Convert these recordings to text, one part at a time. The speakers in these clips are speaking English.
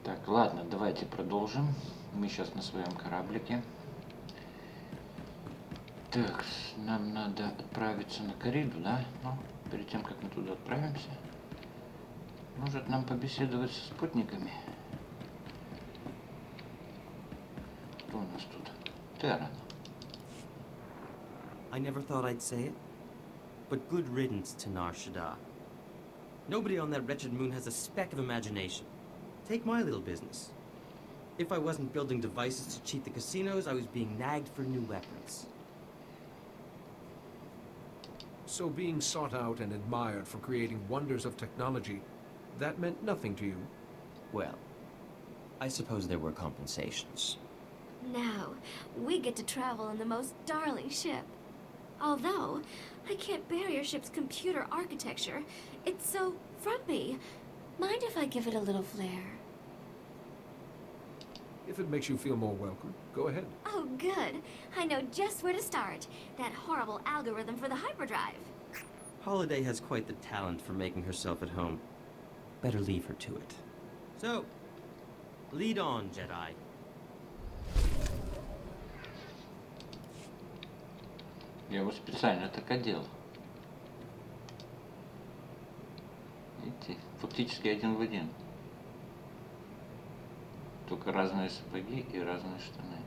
Так, ладно, давайте продолжим. Мы сейчас на своем кораблике. Так, нам надо отправиться на корриду, да? Но перед тем, как мы туда отправимся, может нам побеседовать со спутниками? Кто у нас тут? Терран. I never thought I'd say it, but good riddance to Nar Shaddaa. Nobody on that wretched moon has a speck of imagination. Take my little business. If I wasn't building devices to cheat the casinos, I was being nagged for new weapons. So being sought out and admired for creating wonders of technology, that meant nothing to you? Well, I suppose there were compensations. Now, we get to travel in the most darling ship. Although, I can't bear your ship's computer architecture. It's so frumpy. Mind if I give it a little flair? If it makes you feel more welcome, go ahead. Oh, good. I know just where to start. That horrible algorithm for the hyperdrive. Holiday has quite the talent for making herself at home. Better leave her to it. So, lead on, Jedi. Я его специально так одел. Видите, фактически один в один. Только разные сапоги и разные штаны.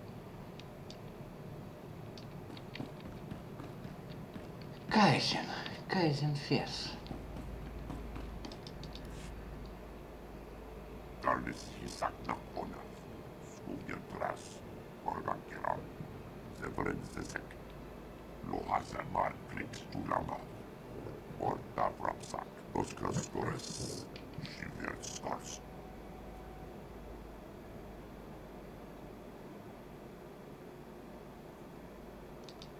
Кайзен Фес. Tarvis hisakna ona, skogen tras, organkiran, severensesek, lohasa marklix tulama, orta vrapsak, oskrastores, shiverstars.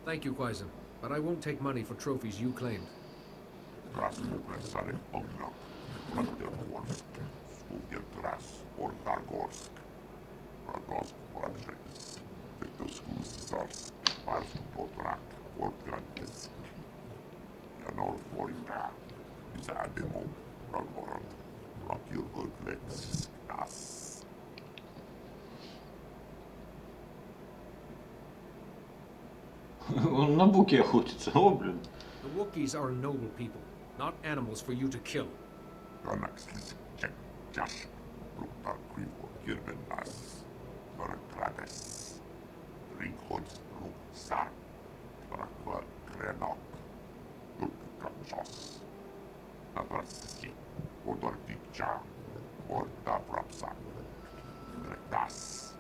Thank you, Quaizen, but I won't take money for trophies you claimed. Rasmupresare ogna, Vanderhorst, skogen tras, ortargorsk, Radost Projects, Victoskustars, Varstopotrak, Ortrantisk, Janor Forina, Isademo, Ragorant, Rakirgurglex, Nas. Он на буке охотится, о, блин. The Wookiees are noble people, not animals for you to kill. Galaxis check Jash, Ruktar Krivo, Kirvenas, Varakrades, Ringhods, Ruksar, Varakva Krenok, Urkramsos, Navarski, Odortikcha, Orta Prapsak, Retas.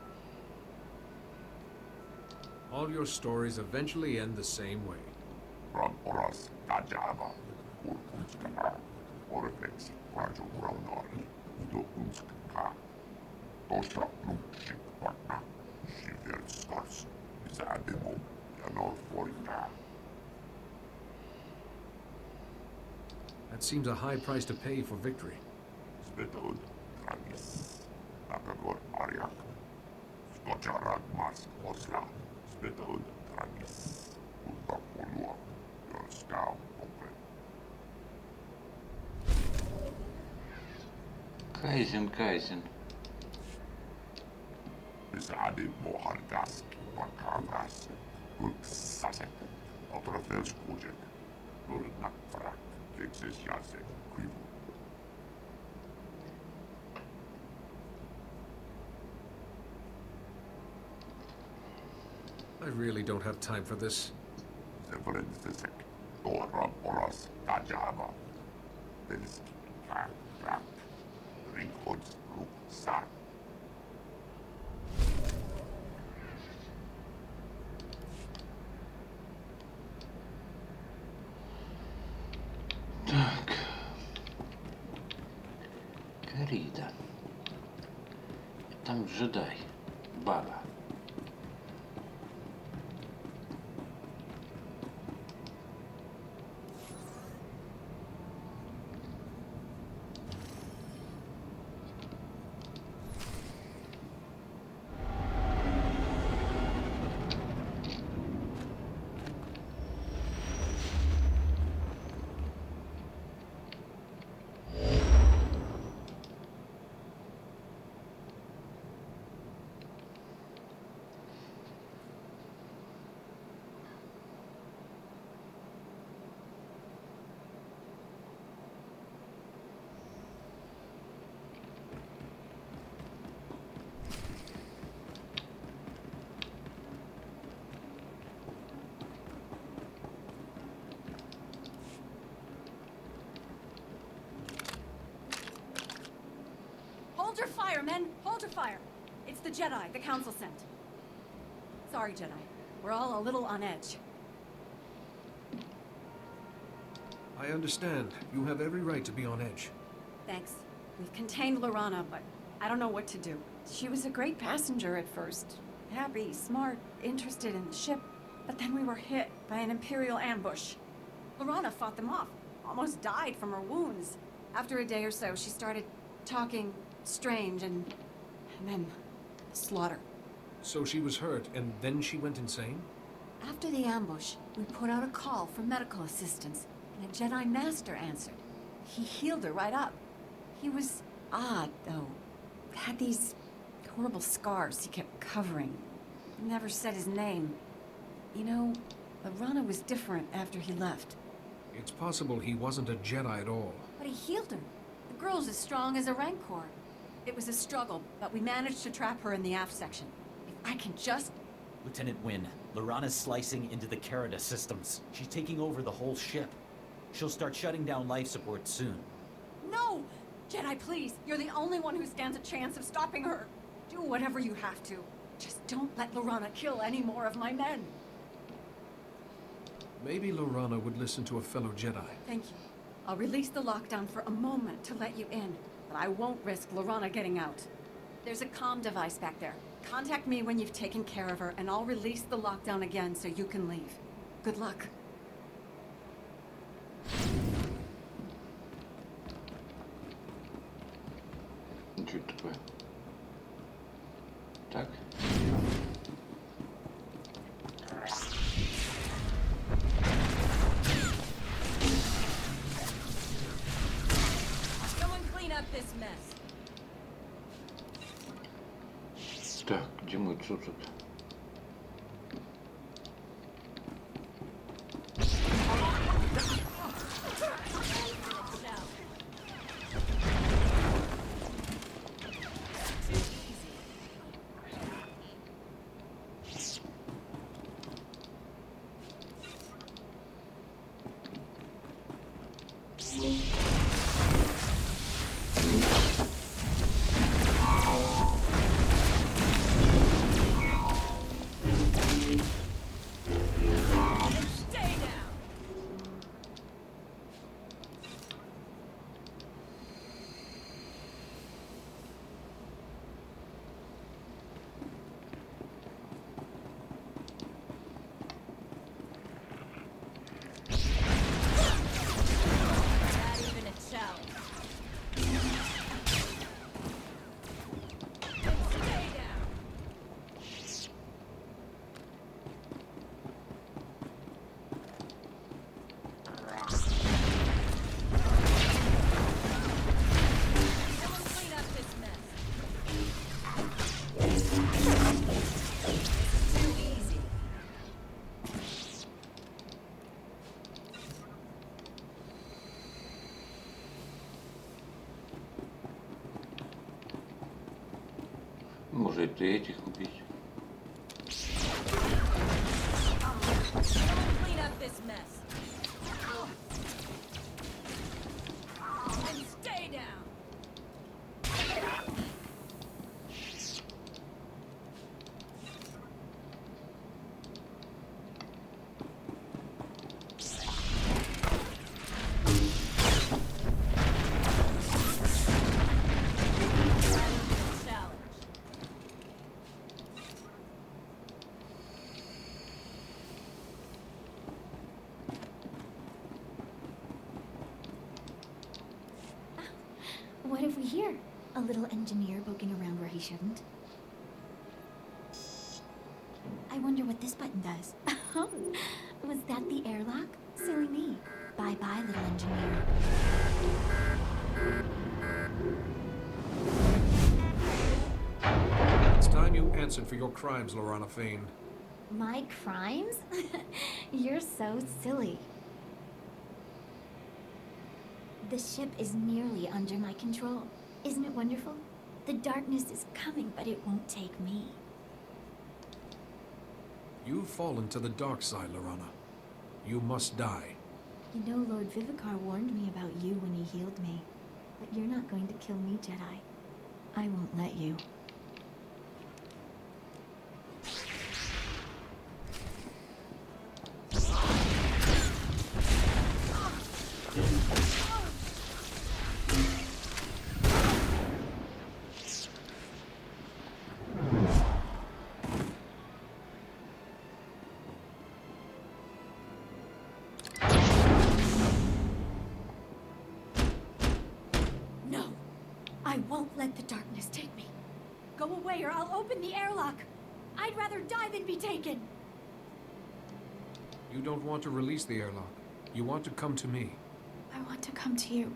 All your stories eventually end the same way. From Oras, Tajava, Urkunskana, Orfex, Rajo Braunori, Do Unskaka, Tosha Nukshik Vakna, Shiver Stars, Isademo, Yanor Forina. That seems a high price to pay for victory. SWTOR, Travis, Nakagor Ariak, Skocharak Mask Osla, SWTOR, Travis, Ultapolua, Yorskau, Open. Кайзен. Isade Mohardask, Vakavas, Urksasek, Otrafelskujet, Lurnakfrak, Exesiasek, Krivu. I really don't have time for this. Severensesek, Tora Oras, Tajava, Velski, Kak, Krak, Ringhods, Ruksak. Так. Коррида. Там Джедай. Баба. Hold your fire, men! Hold your fire! It's the Jedi the Council sent. Sorry, Jedi. We're all a little on edge. I understand. You have every right to be on edge. Thanks. We've contained Lorana, but I don't know what to do. She was a great passenger at first. Happy, smart, interested in the ship. But then we were hit by an Imperial ambush. Lorana fought them off. Almost died from her wounds. After a day or so, she started talking strange and then slaughter. So she was hurt, and then she went insane? After the ambush, we put out a call for medical assistance, and a Jedi Master answered. He healed her right up. He was odd, though. Had these horrible scars he kept covering. Never said his name. You know, Lorana was different after he left. It's possible he wasn't a Jedi at all. But he healed her. The girl's as strong as a Rancor. It was a struggle, but we managed to trap her in the aft section. If I can just... Lieutenant Wynn, Lorana's slicing into the Carida systems. She's taking over the whole ship. She'll start shutting down life support soon. No! Jedi, please! You're the only one who stands a chance of stopping her. Do whatever you have to. Just don't let Lorana kill any more of my men. Maybe Lorana would listen to a fellow Jedi. Thank you. I'll release the lockdown for a moment to let you in, but I won't risk Lorana getting out. There's a comm device back there. Contact me when you've taken care of her, and I'll release the lockdown again so you can leave. Good luck. Что это такое? Так. Someone clean up this mess. Так, где мой цуцик? Может и этих убить. Clean up this mess. And stay down. What have we here? A little engineer poking around where he shouldn't. I wonder what this button does. Was that the airlock? Silly me. Bye-bye, little engineer. It's time you answered for your crimes, Lorana Fane. My crimes? You're so silly. The ship is nearly under my control. Isn't it wonderful? The darkness is coming, but it won't take me. You've fallen to the dark side, Lorana. You must die. You know, Lord Vivicar warned me about you when he healed me. But you're not going to kill me, Jedi. I won't let you. No, I won't let the darkness take me. Go away or I'll open the airlock. I'd rather die than be taken. You don't want to release the airlock. You want to come to me. I want to come to you.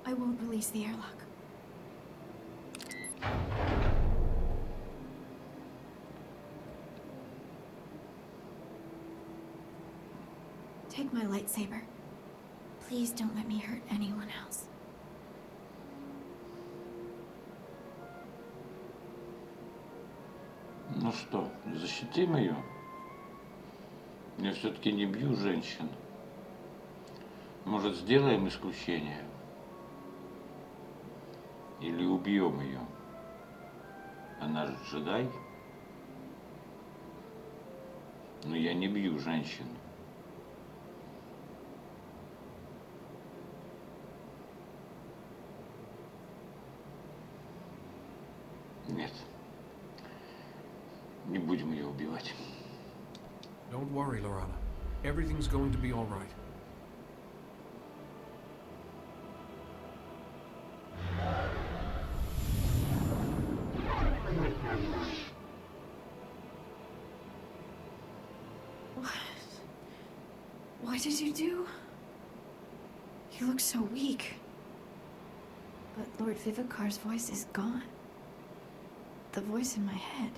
I won't release the airlock. Take my lightsaber. Please don't let me hurt anyone else. Ну что, защитим ее? Я все-таки не бью женщин. Может, сделаем исключение? Или убьем ее? Она же джедай. Но я не бью женщин. Нет. Не будем ее убивать. Don't worry, Lorana. Everything's going to be all right. What did you do? You look so weak. But Lord Vivicar's voice is gone. The voice in my head.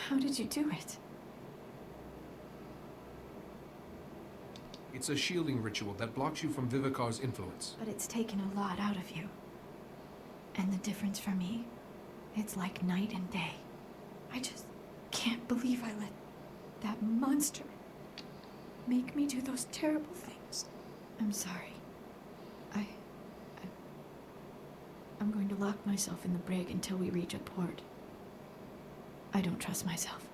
How did you do it? It's a shielding ritual that blocks you from Vivicar's influence. But it's taken a lot out of you. And the difference for me, it's like night and day. I just can't believe I let that monster make me do those terrible things. I'm sorry. I'm going to lock myself in the brig until we reach a port. I don't trust myself.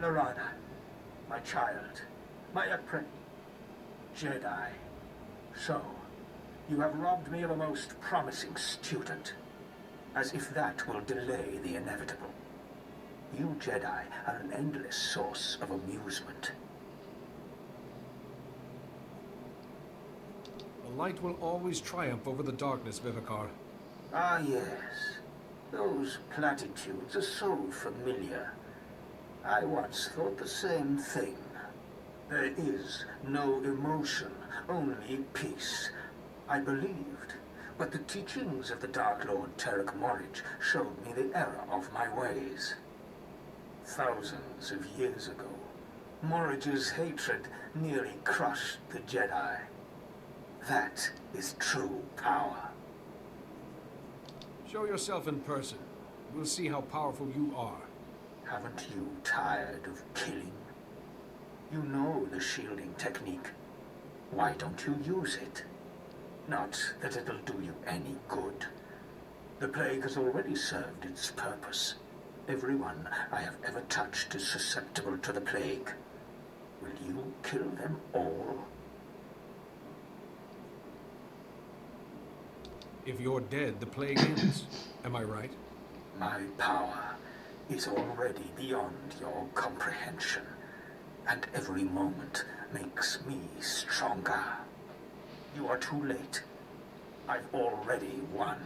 Lorana, my child, my apprentice, Jedi. So, you have robbed me of a most promising student, as if that will delay the inevitable. You Jedi are an endless source of amusement. The light will always triumph over the darkness, Vivicar. Ah, yes. Those platitudes are so familiar. I once thought the same thing. There is no emotion, only peace. I believed, but the teachings of the Dark Lord Terek Morridge showed me the error of my ways. Thousands of years ago, Morridge's hatred nearly crushed the Jedi. That is true power. Show yourself in person. We'll see how powerful you are. Haven't you tired of killing? You know the shielding technique. Why don't you use it? Not that it'll do you any good. The plague has already served its purpose. Everyone I have ever touched is susceptible to the plague. Will you kill them all? If you're dead, the plague ends. Am I right? My power is already beyond your comprehension, and every moment makes me stronger. You are too late. I've already won.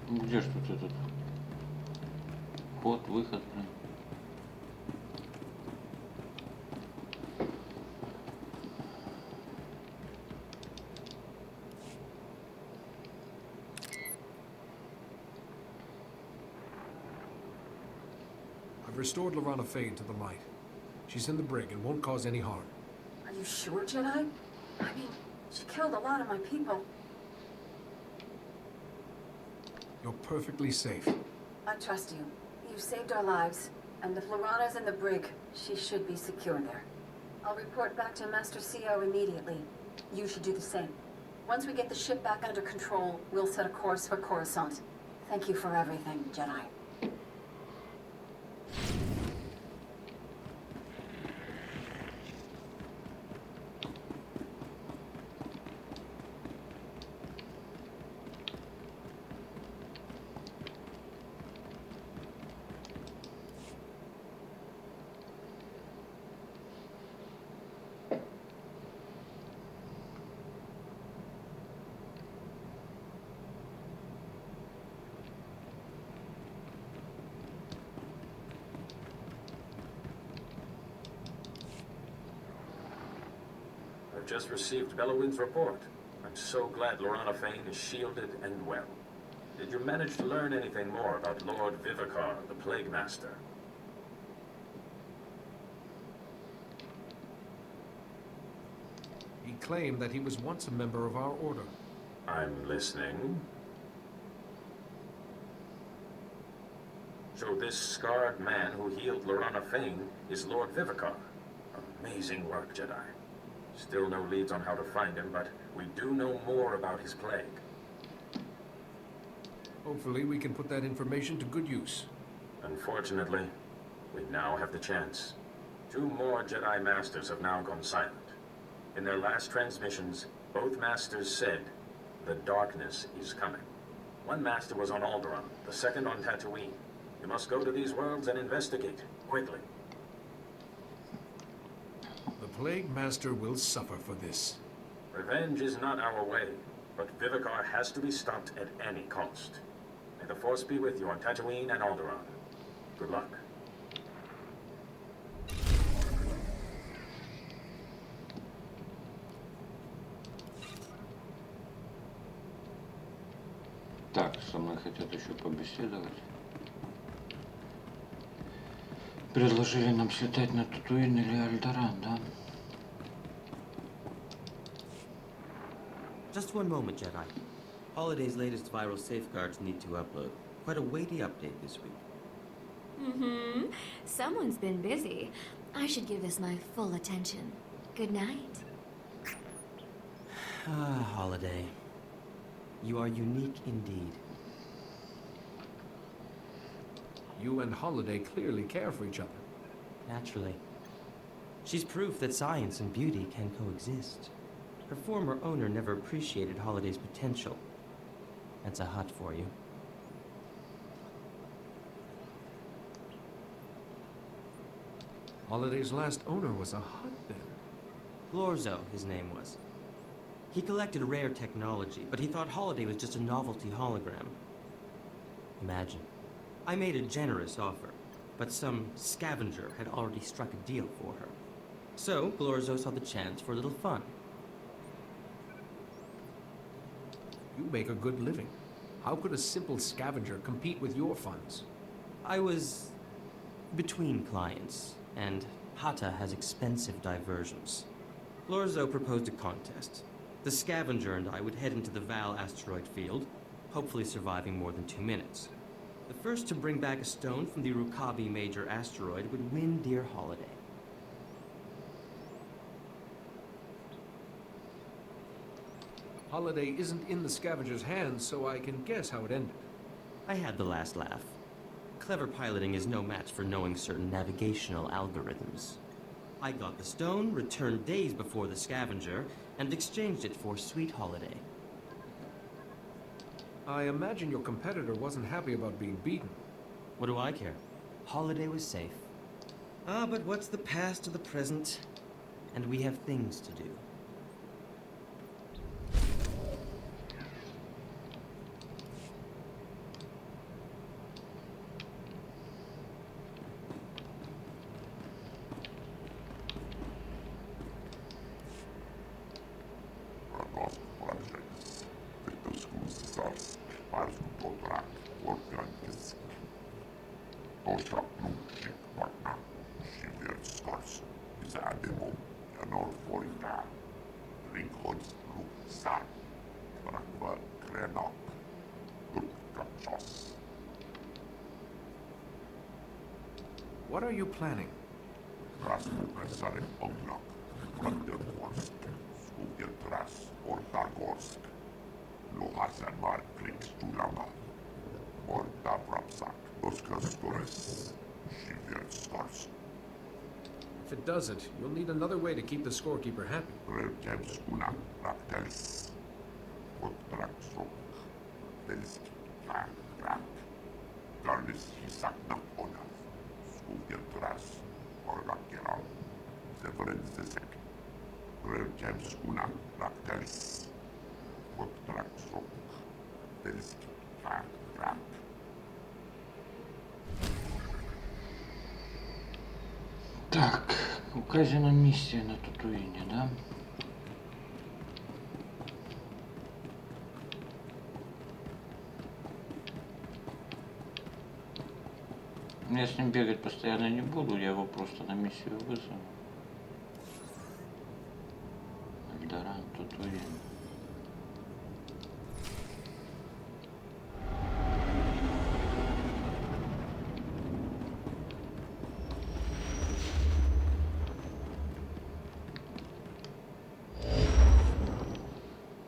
Где ж тут этот вход, выход, блин? restored Lorana Fane to the light. She's in the brig and won't cause any harm. Are you sure, Jedi? I mean, she killed a lot of my people. You're perfectly safe. I trust you. You saved our lives. And if Lorana's in the brig, she should be secure there. I'll report back to Master CO immediately. You should do the same. Once we get the ship back under control, we'll set a course for Coruscant. Thank you for everything, Jedi. I've just received Bellowin's report. I'm so glad Lorana Fane is shielded and well. Did you manage to learn anything more about Lord Vivicar, the Plague Master? He claimed that he was once a member of our order. I'm listening. So this scarred man who healed Lorana Fane is Lord Vivicar. Amazing work, Jedi. Still no leads on how to find him, but we do know more about his plague. Hopefully we can put that information to good use. Unfortunately, we now have the chance. 2 more Jedi Masters have now gone silent. In their last transmissions, both Masters said, the darkness is coming. One Master was on Alderaan, the second on Tatooine. You must go to these worlds and investigate, quickly. The Plague Master will suffer for this. Revenge is not our way, but Vivicar has to be stopped at any cost. May the Force be with you on Tatooine and Alderaan. Good luck. Так, со мной хотят еще побеседовать. Предложили нам слетать на Татуин или Альдоран, да? Just one moment, Jedi. Holiday's latest viral safeguards need to upload. Quite a weighty update this week. Mm-hmm. Someone's been busy. I should give this my full attention. Good night. Ah, Holiday. You are unique indeed. You and Holiday clearly care for each other. Naturally. She's proof that science and beauty can coexist. Her former owner never appreciated Holiday's potential. That's a hut for you. Holiday's last owner was a hut then. Glorzo, his name was. He collected rare technology, but he thought Holiday was just a novelty hologram. Imagine. I made a generous offer, but some scavenger had already struck a deal for her. So, Glorzo saw the chance for a little fun. You make a good living. How could a simple scavenger compete with your funds? I was between clients, and Hata has expensive diversions. Glorzo proposed a contest. The scavenger and I would head into the Val asteroid field, hopefully surviving more than 2 minutes. The first to bring back a stone from the Rukabi major asteroid would win dear Holiday. Holiday isn't in the scavenger's hands, so I can guess how it ended. I had the last laugh. Clever piloting is no match for knowing certain navigational algorithms. I got the stone, returned days before the scavenger, and exchanged it for sweet Holiday. I imagine your competitor wasn't happy about being beaten. What do I care? Holiday was safe. Ah, but what's the past to the present? And we have things to do. ademo ja norfolta. Ringhållslussar. Rakva krenok. Uppdragsos. What are you planning? Rasmupressaren Ognok. Brandenborsk. Skogeltras. Ortagorsk. Lohasenmark. Krigsstulama. Morta Brapsak. Oskastores. Shiverstors. If it doesn't, you'll need another way to keep the scorekeeper happy. Revjemskuna. Raktels. Otraksok. Velski. Rak. Garnis Hisakna Ona. Skogeltras. Orgakeral. Severensesek. Revjemskuna. Raktels. Otraksok. Velski. Rak. Так, указана миссия на Татуине, да? Я с ним бегать постоянно не буду, я его просто на миссию вызову. Альдаран, Татуин.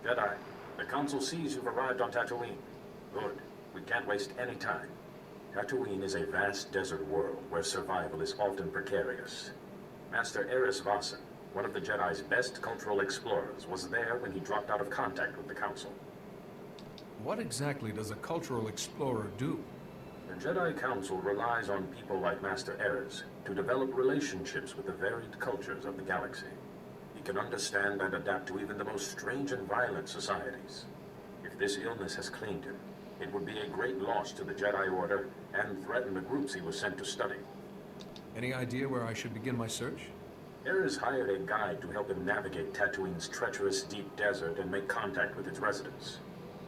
Jedi, the Council sees you've arrived on Tatooine. Good. We can't waste any time. Tatooine is a vast desert world where survival is often precarious. Master Eris Vasen, one of the Jedi's best cultural explorers, was there when he dropped out of contact with the Council. What exactly does a cultural explorer do? The Jedi Council relies on people like Master Eris to develop relationships with the varied cultures of the galaxy. He can understand and adapt to even the most strange and violent societies. If this illness has claimed him, it would be a great loss to the Jedi Order and threaten the groups he was sent to study. Any idea where I should begin my search? Eris hired a guide to help him navigate Tatooine's treacherous deep desert and make contact with its residents.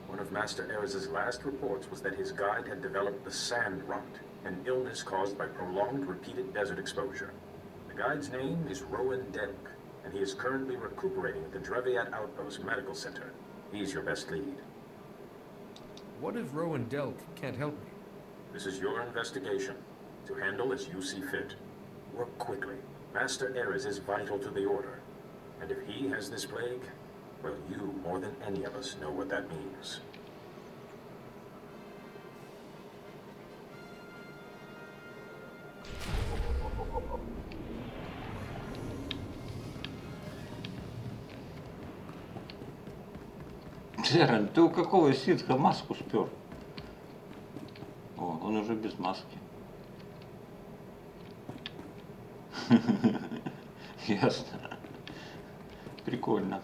One of Master Eris's last reports was that his guide had developed the sand rot, an illness caused by prolonged repeated desert exposure. The guide's name is Rowan Delk, and he is currently recuperating at the Dreviat Outpost Medical Center. He's your best lead. What if Rowan Delk can't help me? This is your investigation, to handle as you see fit. Work quickly. Master Eris is vital to the Order. And if he has this plague, well, you, more than any of us, know what that means. Джеральд, ты у какого ситха маску спер? О, он уже без маски. Ясно. Прикольно.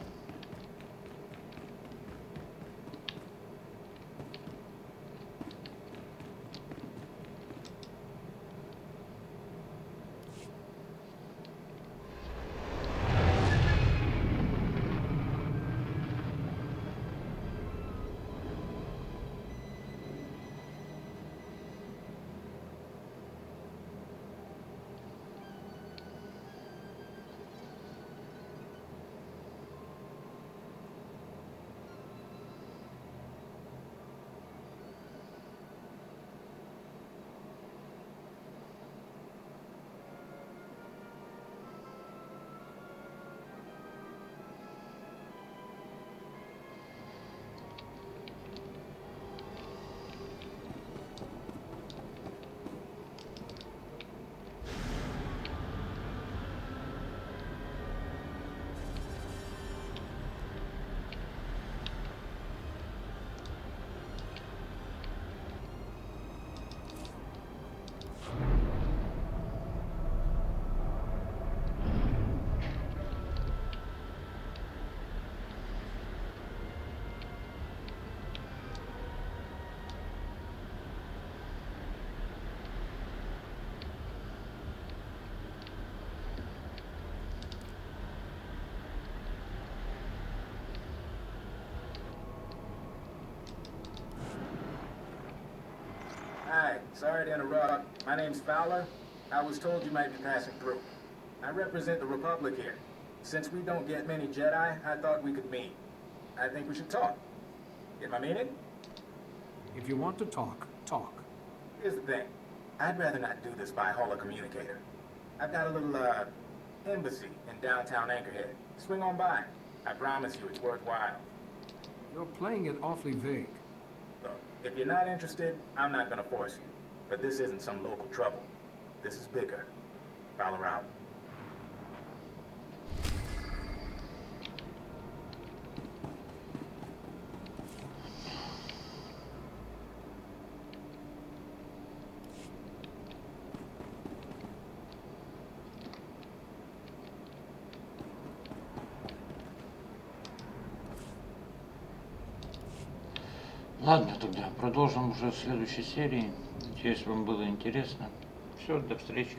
Hi, sorry to interrupt. My name's Fowler. I was told you might be passing through. I represent the Republic here. Since we don't get many Jedi, I thought we could meet. I think we should talk. Get my meaning? If you want to talk, talk. Here's the thing. I'd rather not do this by holocommunicator. I've got a little, embassy in downtown Anchorhead. Swing on by. I promise you it's worthwhile. You're playing it awfully vague. Look, if you're not interested, I'm not gonna force you. But this isn't some local trouble. This is bigger. Follow out. Ладно, тогда продолжим уже в следующей серии. Надеюсь, вам было интересно. Все, до встречи.